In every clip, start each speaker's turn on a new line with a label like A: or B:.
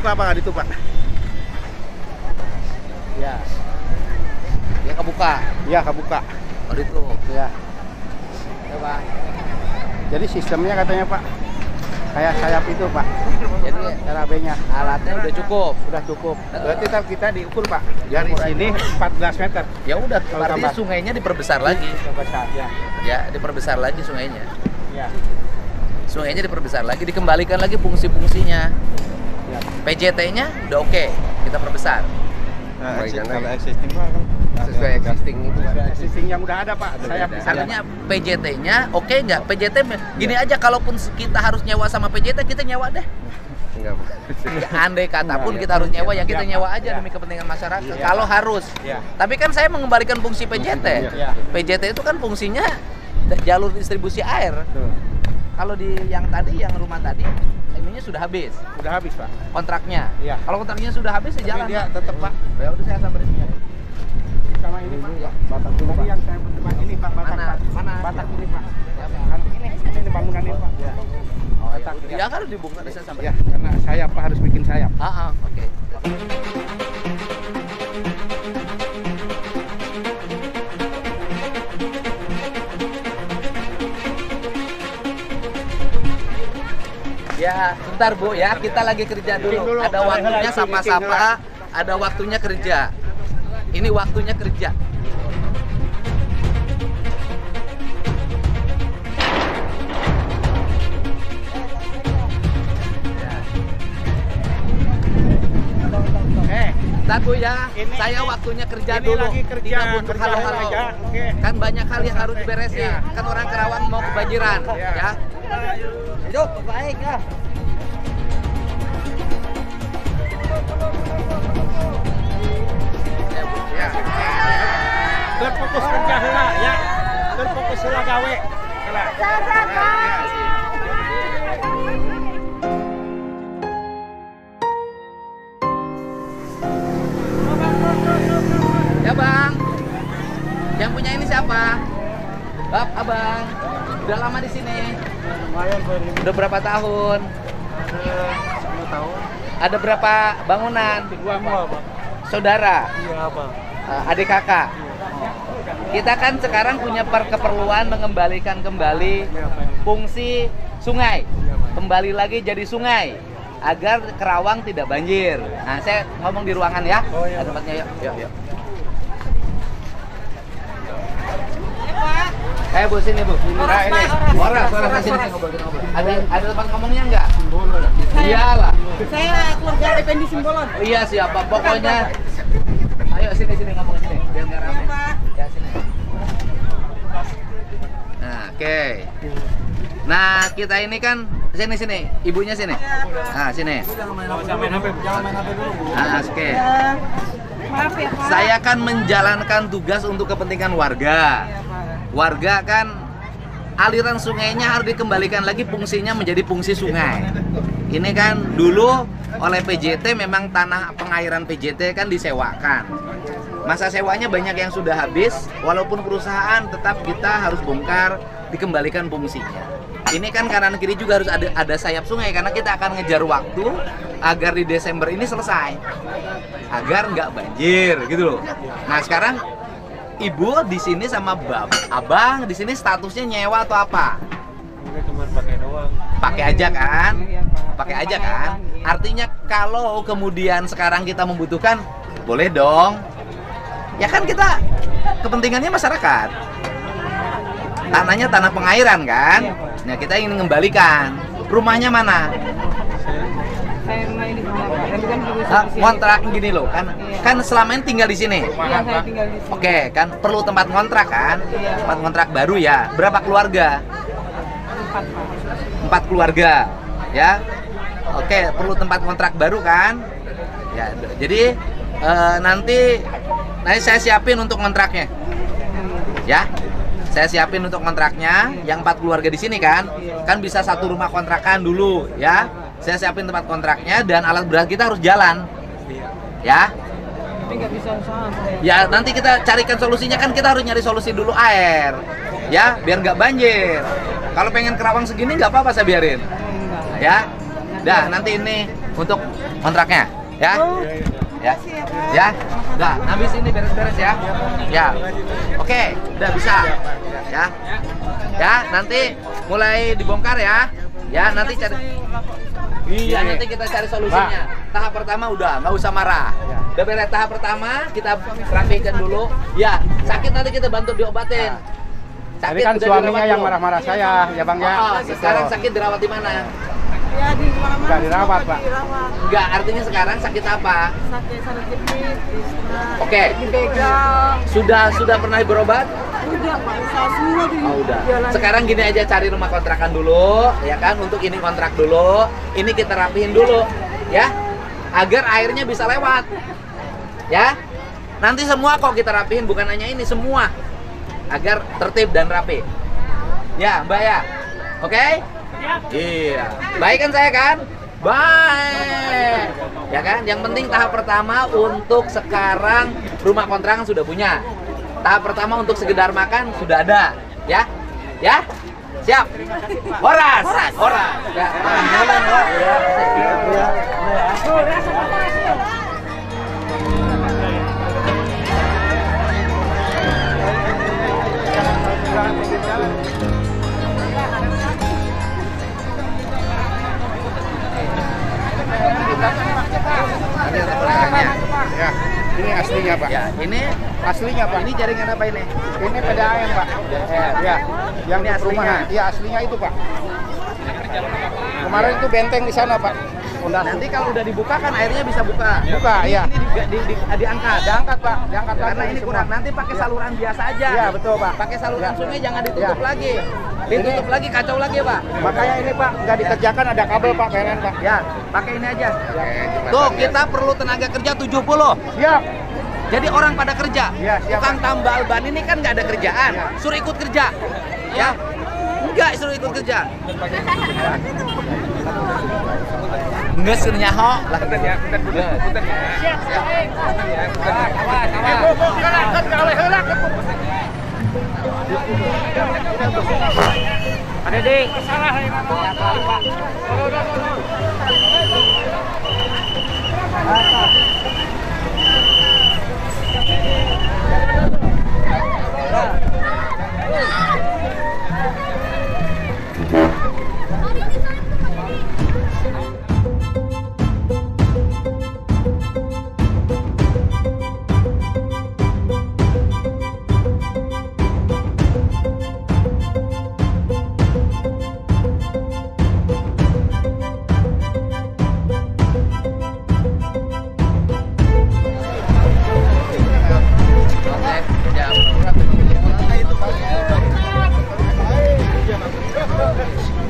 A: kebuka Pak itu Pak. Ya.
B: Ya kebuka.
A: Iya kebuka.
B: Oh itu.
A: Ya.
B: Ya Bang.
A: Jadi sistemnya katanya Pak kayak sayap itu Pak.
B: Jadi
A: RAB-nya
B: alatnya udah cukup.
A: udah cukup. Berarti ntar kita diukur Pak. Dari sini 14 meter.
B: Ya udah,
A: Kalau
B: berarti
A: tambah.
B: sungainya diperbesar lagi.
A: Besar ya.
B: Ya, diperbesar lagi sungainya.
A: Ya.
B: Sungainya diperbesar lagi, dikembalikan lagi fungsi-fungsinya.
A: Ya.
B: PJT-nya udah oke, kita perbesar.
A: Nah, kalau existing Pak kan
B: Sesuai existing itu.
A: existing yang udah ada Pak. Sayap di sana.
B: Artinya PJT-nya oke nggak? PJT gini aja, kalaupun kita harus nyewa sama PJT, kita nyewa deh.
C: Enggak.
B: Ya, andai kata pun
A: Nah,
B: kita harus nyewa, ya kita
A: ya,
B: nyewa
A: Pak.
B: aja
A: Ya.
B: demi kepentingan masyarakat.
A: Ya.
B: Kalau harus.
A: Ya.
B: Tapi kan saya mengembalikan fungsi PJT.
A: Ya.
B: PJT itu kan fungsinya jalur distribusi air.
A: Tuh.
B: Kalau di yang tadi, yang rumah tadi, ininya sudah habis
A: Udah habis Pak.
B: kontraknya.
A: Iya.
B: Kalau kontraknya sudah habis, ya
A: Tapi
B: jalan.
A: dia
B: Pak.
A: tetap Pak.
B: Ya udah saya samperin.
A: Sama ini Pak. Batak dulu Pak. Yang saya berdebat ini Pak. Batak
B: Mana?
A: Pak.
B: Mana?
A: Batak ini Pak. Nanti ini bangunan ini Pak. Ya.
B: Oh,
A: Batak,
B: ya,
A: ya.
B: ya harus dibongkar, saya samperin.
A: Ya, karena sayap Pak harus bikin sayap.
B: Oke. Ya, bentar Bu ya, kita lagi kerja dulu. Ada waktunya sapa-sapa, ada waktunya kerja. Ini waktunya kerja. Bentar Bu ya, saya waktunya kerja
A: ini
B: dulu.
A: lagi kerja,
B: Tidak untuk
A: kerja
B: halo-halo.
A: aja. Oke.
B: Kan banyak hal yang harus diberesin.
A: Ya.
B: Kan orang Kerawang mau kebanjiran,
A: Ya.
B: ya. Hidup baik ya.
A: Ya. Terfokus kerja heula ya. Terfokus heula gawe. Heula.
B: Ya Bang. Yang punya ini siapa? Abang. Udah lama di sini.
A: Lumayan
B: Udah berapa tahun?
A: ada 10 tahun.
B: Ada berapa bangunan?
A: Dua Pak.
B: Saudara,
A: Iya Pak.
B: adik kakak. Kita kan sekarang punya keperluan mengembalikan kembali fungsi sungai. Kembali lagi jadi sungai agar Kerawang tidak banjir. Nah, saya ngomong di ruangan ya.
A: Oh, iya.
B: Ada tempatnya, yuk. Bu, sini Bu. Nah, ini. Orang sini ngobrol. Ada tempat ngomongnya enggak? Iyalah.
D: Saya keluarga Effendi Simbolon.
B: Oh, iya siapa? Pokoknya. Ayo sini ngomong sini. Biar nggak rame. Ya sini. Nah, oke. Nah, kita ini kan sini. Ibunya sini. Nah, sini.
A: Jangan main HP dulu.
B: Nah, oke.
D: Maaf ya Pak.
B: Saya kan menjalankan tugas untuk kepentingan warga. Warga kan aliran sungainya harus dikembalikan lagi fungsinya menjadi fungsi sungai. Ini kan dulu oleh PJT memang tanah pengairan PJT kan disewakan. Masa sewanya banyak yang sudah habis, walaupun perusahaan tetap kita harus bongkar, dikembalikan fungsinya. Ini kan kanan kiri juga harus ada sayap sungai karena kita akan ngejar waktu agar di Desember ini selesai. Agar nggak banjir gitu loh. Nah, sekarang Ibu di sini sama Abang di sini statusnya nyewa atau apa?
A: Ini cuma pakai doang.
B: Pakai aja kan? Pakai aja kan? Artinya kalau kemudian sekarang kita membutuhkan, boleh dong. Ya kan kita kepentingannya masyarakat. Tanahnya tanah pengairan kan? Nah, kita ingin mengembalikan. Rumahnya mana?
D: Saya rumah ini di sana Pak. Dan kan juga di sini.
B: Kontrak gini loh kan? Kan selama ini tinggal di sini.
D: Iya, saya tinggal di sini.
B: Oke, kan perlu tempat kontrak kan?
D: Iya.
B: Tempat kontrak baru ya. Berapa keluarga?
D: 4 Pak.
B: 4 keluarga, ya. Oke, perlu tempat kontrak baru kan? Ya, jadi nanti saya siapin untuk kontraknya, ya. Saya siapin untuk kontraknya. Yang 4 keluarga di sini kan bisa satu rumah kontrakan dulu, ya. Saya siapin tempat kontraknya dan alat berat kita harus jalan, ya.
D: Tapi nggak bisa usaha saya.
B: Ya nanti kita carikan solusinya kan kita harus nyari solusi dulu air, ya biar nggak banjir. Kalau pengen Kerawang segini nggak apa-apa saya biarin,
D: Enggak.
B: ya. Dah nanti ini untuk kontraknya, ya. Ya. Ya. Nah, habis ini beres-beres ya. Ya. Oke, udah bisa. Ya. Ya, nanti mulai dibongkar ya. Ya, nanti cari. Iya, nanti kita cari solusinya. Tahap pertama udah, nggak usah marah. Udah beres tahap pertama, kita rapikan dulu. Ya, sakit nanti kita bantu diobatin.
A: Tadi kan
B: udah
A: suaminya
B: dirawat
A: yang
B: dulu.
A: marah-marah saya, ya Bang ya.
B: Oh, sekarang sakit dirawat di mana?
D: Ya di mana-mana.
A: Nggak dirawat, Pak.
D: Dirawat.
B: Enggak, artinya sekarang sakit apa?
D: Sakit saraf kejepit, istra.
B: Oke.
D: Dibegal.
B: Sudah pernah berobat?
D: Udah Pak, usaha semua di
B: Oh, udah.
D: jalan.
B: Sekarang gini aja, cari rumah kontrakan dulu, ya kan? Untuk ini kontrak dulu, ini kita rapihin dulu, ya, agar airnya bisa lewat, ya. Nanti semua kok kita rapihin, bukan hanya ini, semua, agar tertib dan rapi. Ya, Mbak ya, oke? Iya, baik kan saya kan? Baik, ya kan? Yang penting tahap pertama untuk sekarang rumah kontrakan sudah punya. Tahap pertama untuk sekedar makan sudah ada, ya, ya, siap. Horas, horas. Ya. Ada kontraknya.
A: Ya, ini aslinya Pak.
B: Ya, ini
A: Aslinya Pak.
B: ini jaringan apa ini?
A: Ini PDAM Pak. Ya, yang
B: Ini
A: di perumahan.
B: aslinya?
A: Iya aslinya itu Pak. Kemarin itu benteng di sana Pak.
B: Nanti kalau udah dibuka kan airnya bisa buka.
A: Buka, iya.
B: Ini diangkat.
A: Diangkat Pak, diangkat
B: Karena
A: lagi
B: ini
A: semua.
B: kurang. Nanti pakai saluran biasa aja.
A: Iya betul Pak.
B: Pakai saluran
A: Ya.
B: sungai, jangan ditutup
A: Ya.
B: lagi. Ditutup lagi kacau lagi ya, Pak.
A: Makanya ini Pak nggak dikerjakan, ada kabel Pak, keren Pak.
B: Ya, pakai ini aja.
A: Ya.
B: Tuh, kita perlu tenaga kerja 70.
A: Siap.
B: Jadi orang pada kerja.
A: Ya, siap,
B: Tukang tambal ban ini kan nggak ada kerjaan.
A: Ya.
B: Suruh ikut kerja. Ya. Enggak suruh ikut kerja. Enggak suruh nyaho lah.
A: Ada deh.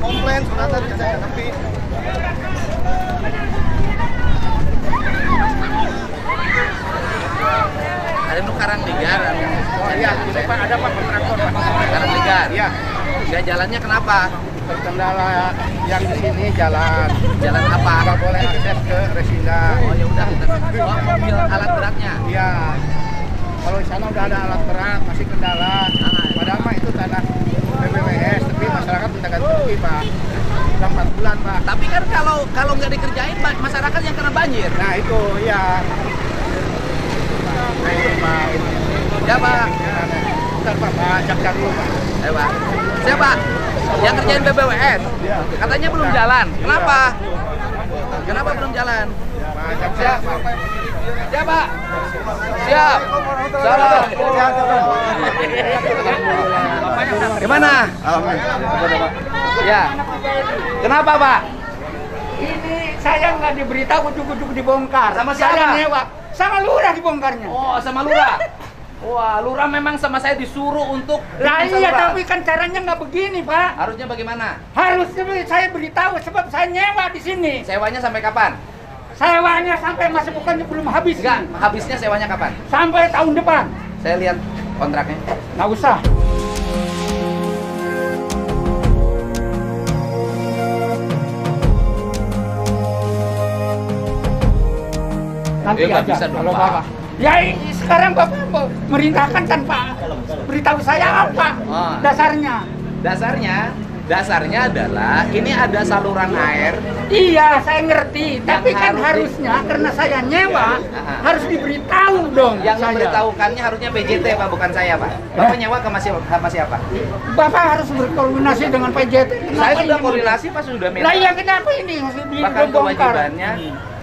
C: Komplain sunatan ke saya tapi
B: Ada itu karang ligar.
A: Oh iya, ini Pak ada Pak kontraktor Pak.
B: Karang ligar.
A: Iya.
B: Enggak jalannya kenapa?
A: Terkendala yang di sini jalan.
B: Jalan apa?
A: Nggak boleh akses ke Resida.
B: Oh ya udah kita mobil alat beratnya.
A: Iya. Kalau di sana udah ada alat berat, masih kendala. Padahal mah itu tanah BPWS, tapi masyarakat minta ganti rugi Pak. Udah 4 bulan Pak.
B: Tapi kan kalau nggak dikerjain masyarakat yang kena banjir.
A: Nah itu iya. Nah itu Pak.
B: Ya Pak.
A: Bentar Pak, cek dulu Pak.
B: Ya Pak. Siapa? Yang kerjain BPWS. Katanya belum jalan. Kenapa? Kenapa belum jalan? Siap. Siap Pak. Siap. Salam. Gimana? Ya. Kenapa Pak?
E: Ini saya nggak diberitahu ujuk-ujuk dibongkar.
B: Sama
E: Saya
B: siapa?
E: nyewa. Sama lurah dibongkarnya.
B: Oh, sama lurah. Wah, lurah memang sama saya disuruh untuk
E: Lah
B: bikin
E: iya,
B: saluran.
E: tapi kan caranya nggak begini, Pak.
B: Harusnya bagaimana?
E: Harusnya saya beritahu sebab saya nyewa di sini.
B: Sewanya sampai kapan?
E: Sewanya sampai masih bukannya belum habis.
B: Enggak, habisnya sewanya kapan?
E: Sampai tahun depan.
B: Saya lihat kontraknya.
E: Nggak usah. Nanti
B: nggak
E: aja
B: bisa dong,
E: kalau
B: Pak.
E: Bapak. Ya sekarang Bapak merintahkan kan Pak. Beritahu saya apa
B: Ah.
E: dasarnya.
B: Dasarnya Dasarnya adalah ini ada saluran air.
E: Iya, saya ngerti. Tapi kan
B: harus
E: harusnya karena saya nyewa, harus diberitahu dong.
B: Yang
E: saya.
B: memberitahukannya harusnya PJT Pak, bukan saya Pak. Bapak nyewa ke sama siapa?
E: Bapak harus berkoordinasi dengan PJT.
B: Saya sudah koordinasi Pak, sudah minta.
E: Lah iya, kenapa ini harus
B: Bahkan
E: dibongkar?
B: kewajibannya,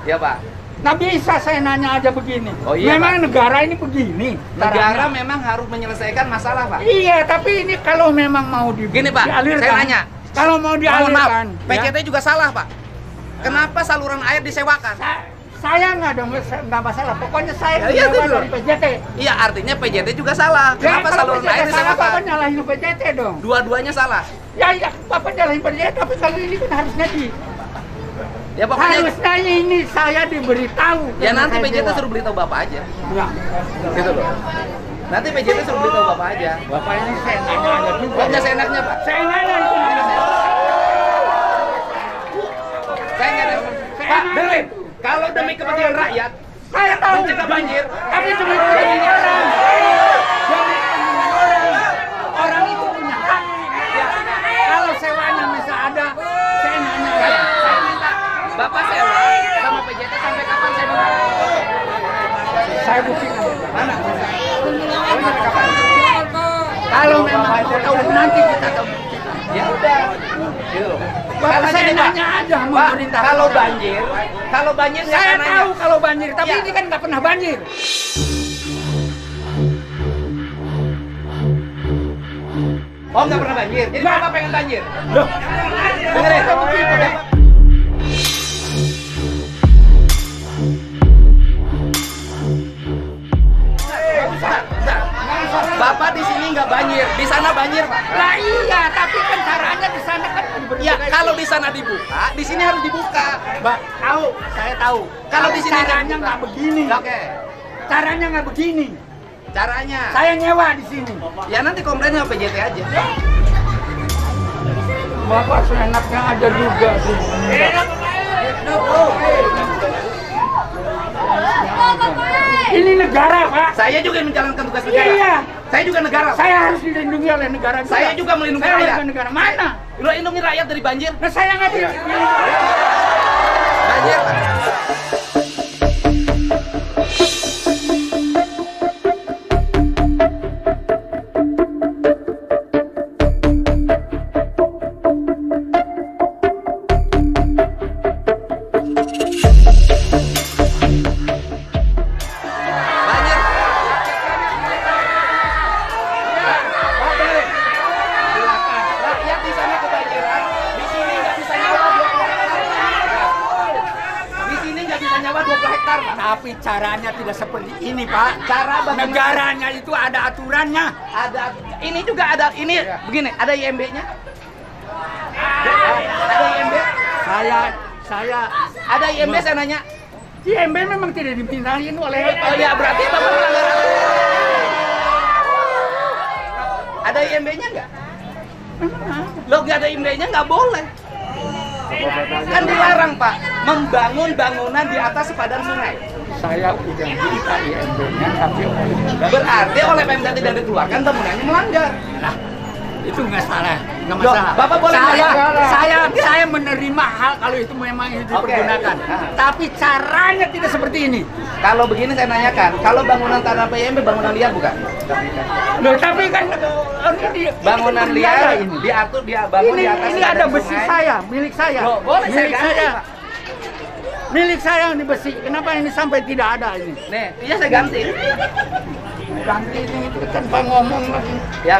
B: ya Pak.
E: Nah bisa saya nanya aja begini.
B: Oh, iya,
E: memang
B: Pak.
E: negara ini begini.
B: Negara
E: caranya.
B: memang harus menyelesaikan masalah Pak.
E: Iya, tapi ini kalau memang mau
B: Gini Pak,
E: dialirkan,
B: saya nanya.
E: kalau mau
B: Mohon maaf,
E: dialirkan,
B: PJT juga salah Pak. Kenapa saluran air disewakan?
E: saya nggak masalah. Pokoknya saya
B: Ya, iya,
E: menyewa
B: itu
E: dari PJT.
B: Iya, artinya PJT juga salah.
E: Ya,
B: Kenapa
E: kalau
B: saluran
E: PJT
B: air
E: salah,
B: disewakan?
E: Bapak nyalahin PJT dong.
B: Dua-duanya salah.
E: Ya, Bapak nyalahin PJT, tapi kalau ini kan harusnya
B: Ya pokoknya
E: harusnya ini saya diberitahu.
B: ya
E: karena
B: nanti
E: saya
B: PJT
E: sewa.
B: suruh beritahu Bapak aja.
E: Ya.
B: Gitu loh. Nanti PJT suruh beritahu Bapak aja.
E: Bapak ini saya nanya aja juga.
B: Kok nggak seenaknya Pak?
E: Saya nanya itu.
B: Saya nggak ada. Pak, dengerin. Kalau demi kepentingan rakyat,
E: Saya tahu.
B: mencegah banjir,
E: Tapi demi kepentingan orang. Demi kepentingan orang. Orang itu punya hak. Ya. Kalau sewanya bisa ada, saya nanya.
B: saya minta Bapak sewa sama PJT sampai kapan saya minta?
E: Saya buktikan.
B: Mana? Sampai kapan?
E: Kalau memang tahu nanti kita tahu.
B: Ya udah. Gitu loh.
E: Bapak saya
B: gini, Pak.
E: nanya aja sama
B: Pak,
E: pemerintah.
B: kalau banjir nggak
E: Saya
B: akan nanya.
E: tahu kalau banjir, tapi
B: Ya.
E: ini kan nggak pernah banjir.
B: Oh nggak pernah banjir. Jadi
E: Nggak.
B: Bapak pengen banjir.
E: Loh,
B: Dengerin. Bentar. Bapak di sini nggak banjir, di sana banjir Pak.
E: lah iya, tapi kan caranya di sana kan
B: Ya kalau di sana dibuka, di sini harus dibuka.
E: Mbak, tahu, saya tahu.
B: Kalau di sini
E: caranya nggak begini.
B: Oke.
E: Caranya nggak begini.
B: Caranya.
E: Saya nyewa di sini.
B: Ya nanti komplain sama PJT aja.
E: Bapak seenaknya aja juga sih. Ini negara, Pak.
B: Saya juga menjalankan tugas negara.
E: Iya.
B: Saya juga negara.
E: Saya harus dilindungi oleh negara juga.
B: Saya juga melindungi
E: Saya
B: rakyat.
E: warga negara. Mana?
B: Lo lindungi rakyat dari banjir.
E: Nah, saya nggak dilindungi.
B: Banjir Pak. Banjir. Rakyat di sana kebanjiran, di sini nggak bisa nyawa 20 hektar. Di sini nggak bisa nyawa 20 hektar, Pak.
E: Tapi caranya tidak seperti ini, Pak.
B: Cara bagaimana?
E: Negaranya itu ada aturannya.
B: Ada, ini juga ada, ini begini, ada IMB-nya. Ada IMB,
E: Saya
B: ada IMB saya nanya.
E: IMB memang tidak dipindahin oleh.
B: Oh ya berarti Bapak melanggar aturan. Ada IMB-nya nggak? Lo nggak ada IMB-nya nggak boleh. Kan dilarang Pak membangun bangunan di atas sepadan sungai.
E: Saya udah minta IMB-nya, tapi
B: Berarti oleh Pemda tidak dikeluarkan bangunannya melanggar.
E: nah, itu nggak salah, nggak
B: Loh,
E: masalah.
B: Bapak boleh
E: saya menerima hal kalau itu memang itu
B: Oke.
E: dipergunakan.
B: Nah.
E: Tapi caranya tidak seperti ini.
B: Kalau begini saya nanyakan, kalau bangunan tanah PMB bangunan liar bukan?
E: Loh, tapi kan
B: Bangunan
E: ini
B: liar
E: ini.
B: diatur dia bangun
E: Ini,
B: di atas
E: ini
B: sepadan
E: ada besi
B: sungai.
E: saya, milik saya.
B: Loh, boleh saya
E: milik
B: ganti,
E: saya.
B: Pak.
E: Milik saya ini besi. Kenapa ini sampai tidak ada ini?
B: Nih, iya saya ganti.
E: Ganti ini itu tanpa ngomong lagi.
B: Ya,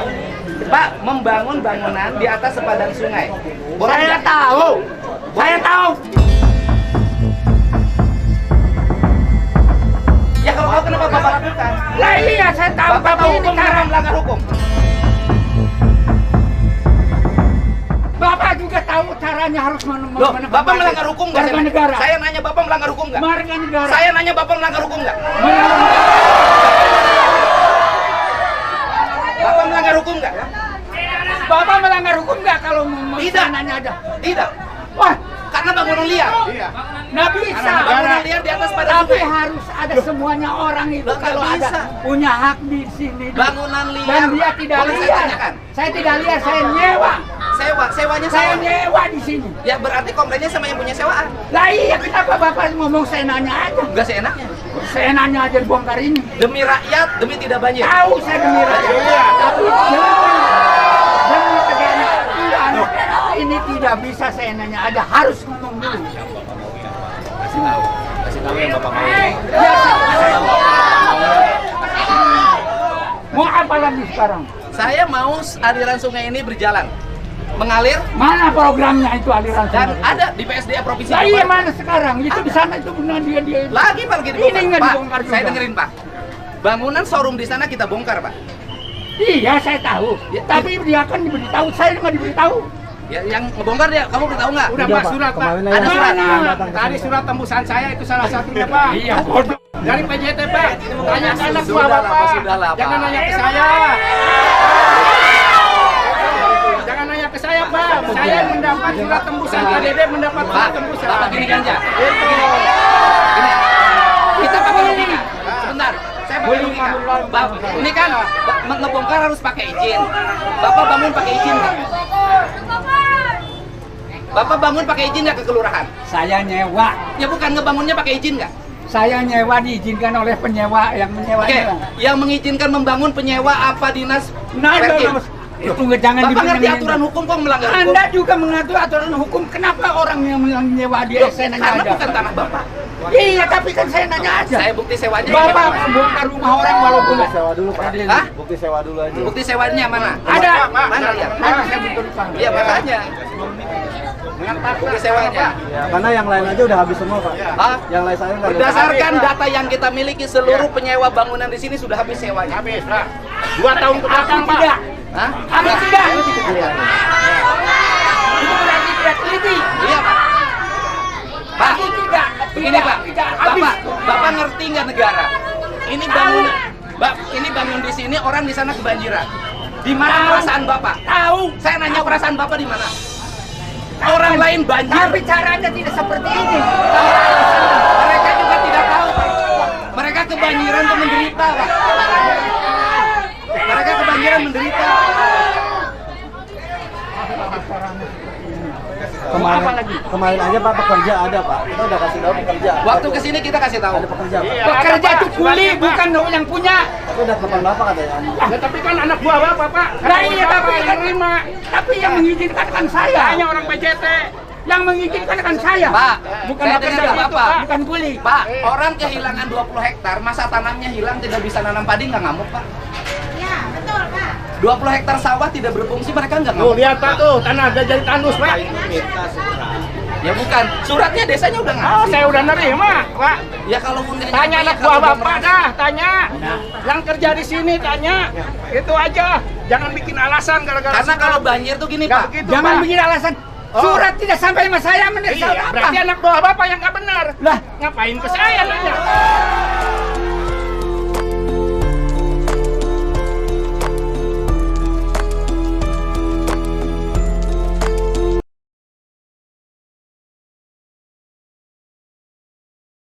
B: Pak membangun bangunan di atas sepadan sungai. Boleh
E: Saya
B: nggak?
E: tahu. Saya tahu.
B: Ya kalau tahu kenapa Bapak lakukan?
E: Lah iya, saya tahu.
B: Bapak
E: Tapi
B: tahu
E: ini
B: hukum
E: cara
B: cara melanggar hukum.
E: Bapak juga tahu caranya harus
B: Loh, Bapak melanggar hukum nggak?
E: warga negara.
B: Saya nanya Bapak melanggar hukum nggak?
E: Warga negara.
B: Saya nanya Bapak melanggar hukum nggak? Bapak melanggar hukum nggak?
E: Bapak melanggar hukum nggak kalau mau
B: Tidak.
E: nanya aja?
B: Tidak,
E: Wah,
B: karena bangunan liar.
A: Iya.
E: nggak bisa.
B: Bangunan liar di atas sepadan
E: Tapi
B: sungai.
E: harus ada semuanya orang itu
B: Loh, nggak
E: kalau ada
B: bisa.
E: punya hak di sini.
B: Bangunan liar.
E: Dan dia tidak
B: Boleh saya
E: liar.
B: tanyakan?
E: Saya tidak liar, saya nyewa.
B: Sewanya
E: Saya
B: sama.
E: nyewa di sini.
B: Ya berarti komplainnya sama yang punya sewaan.
E: Lah iya, kenapa Bapak ngomong seenaknya aja?
B: Enggak seenaknya.
E: Seenaknya aja bongkar ini.
B: Demi rakyat, demi tidak banjir.
E: Tahu saya demi rakyat.
A: Iya.
E: Tapi jangan demi tegaknya aturan. Ini tidak bisa seenaknya aja, harus ngomong dulu.
B: Kasih tahu yang Bapak mau.
E: Mau apa lagi sekarang?
B: Saya mau aliran sungai ini berjalan, mengalir
E: Mana programnya itu aliran
B: dan
E: sungai?
B: ada di PSDA Provinsi
E: Lah
B: Jawa
E: iya,
B: Barat.
E: mana sekarang? Itu di sana itu benar dia
B: Lagi Pak, lagi
E: Ini
B: dibongkar.
E: nggak
B: Pak,
E: dibongkar
B: saya
E: juga.
B: dengerin Pak. Bangunan showroom di sana kita bongkar Pak.
E: Iya, saya tahu.
B: Ya,
E: Tapi dia kan diberitahu, saya nggak diberitahu.
B: Ya, yang ngebongkar dia, kamu beritahu nggak?
A: Udah Pak, surat Pak.
B: Ada surat.
A: Tadi surat tembusan saya itu salah satunya Pak.
E: Iya, bodoh.
A: Dari PJT Pak. Tanya ke anak buah
B: Sudah lah,
A: Bapak.
B: Pak, sudah lah, Pak.
A: Jangan nanya ke saya. Jangan nanya ke saya Pak. Saya mendapat surat tembusan. KDD mendapat
B: Pak,
A: surat tembusan.
B: Bapak gini kan aja.
A: Itu.
B: Gini. Kita pakai logika. Sebentar. Saya pakai logika. Ini kan ngebongkar harus pakai izin. Bapak bangun pakai izin nggak? Bapak bangun pakai izin nggak ke kelurahan?
E: Saya nyewa.
B: Ya bukan, ngebangunnya pakai izin nggak?
E: Saya nyewa diizinkan oleh penyewa yang
B: Oke,
E: menyewanya.
B: yang mengizinkan membangun penyewa apa dinas?
E: Nah,
B: Perkim?
E: itu jangan
B: Bapak ngerti
E: dibilang-
B: aturan hukum kok melanggar hukum?
E: Anda juga mengatur aturan hukum. Kenapa orang yang menyewa dia
B: Loh,
E: saya nanya
B: karena
E: aja?
B: bukan tanah Bapak.
E: Iya, tapi kan saya nanya aja.
B: Saya bukti sewanya.
E: Bapak bongkar rumah orang walaupun
C: Sewa dulu Pak.
B: Hah?
C: Bukti sewa dulu aja.
B: Bukti sewanya mana?
E: ada.
B: Mana lihat?
E: Mana saya betul lupa.
B: Iya makanya. Bukti sewanya.
C: Ya, karena yang lain aja udah habis semua Pak.
B: Hah?
C: Yang lain saya nggak ada.
B: Berdasarkan data yang kita miliki, seluruh penyewa bangunan di sini sudah habis sewanya.
A: Habis Pak. 2 tahun ke belakang Pak.
E: Tidak.
B: Hah?
E: Habis tidak. Itu berarti tidak teliti.
B: Iya Pak. Pak,
E: Tapi tidak.
B: begini Pak.
E: Tidak. Habis.
B: Bapak ngerti nggak negara? Ini bangun, ini bangun di sini, orang di sana kebanjiran. Di mana
E: Tahu.
B: perasaan Bapak?
E: Tahu.
B: Saya nanya perasaan Bapak di mana? Orang lain banjir.
E: Tapi caranya tidak seperti ini.
B: Mereka juga tidak tahu, Pak. Mereka kebanjiran dan menderita, Pak. Mereka kebanjiran menderita.
C: Kemarin aja Pak pekerja ada Pak. Kita udah kasih tahu pekerja.
B: Waktu kesini kita kasih tahu.
C: Ada pekerja Pak.
E: Pekerja itu kuli, bukan yang punya.
C: Tapi udah telepon Bapak katanya.
A: Ya, tapi kan anak buah Bapak Pak.
E: Nah iya, tapi
A: yang
E: kan
A: terima.
E: Tapi yang mengizinkan kan saya.
A: Hanya orang PJT.
E: Yang mengizinkan kan saya.
B: Pak,
A: Bukan
B: saya
A: pekerja
B: dengar
A: itu,
B: Bapak.
A: Pak.
E: Bukan kuli.
B: Pak, orang kehilangan 20 hektar, masa tanamnya hilang, tidak bisa nanam padi, nggak ngamuk, Pak.
F: Ya, betul, Pak.
B: 20 hektar sawah tidak berfungsi, mereka nggak
A: Tuh
B: ngamuk.
A: lihat Pak tuh, tanah udah jadi tandus Pak.
B: Ya bukan, suratnya desanya udah
A: Oh,
B: ngasih.
A: saya udah nerima Pak.
B: Ya kalau nggak
A: Tanya
B: nyampe,
A: anak
B: ya
A: buah
B: kalau belum
A: Bapak
B: merasa.
A: dah, tanya. Yang kerja di sini tanya. Itu aja. Jangan bikin alasan gara-gara
B: Karena
A: surat.
B: kalau banjir tuh gini,
A: Nggak
B: Pak.
A: begitu,
E: Jangan
A: Pak.
E: bikin alasan.
A: Oh.
E: Surat tidak sampai sama saya,
A: Iya,
E: mendesak apa?
A: berarti anak buah Bapak yang nggak benar.
E: Lah,
A: Ngapain ke saya nanya?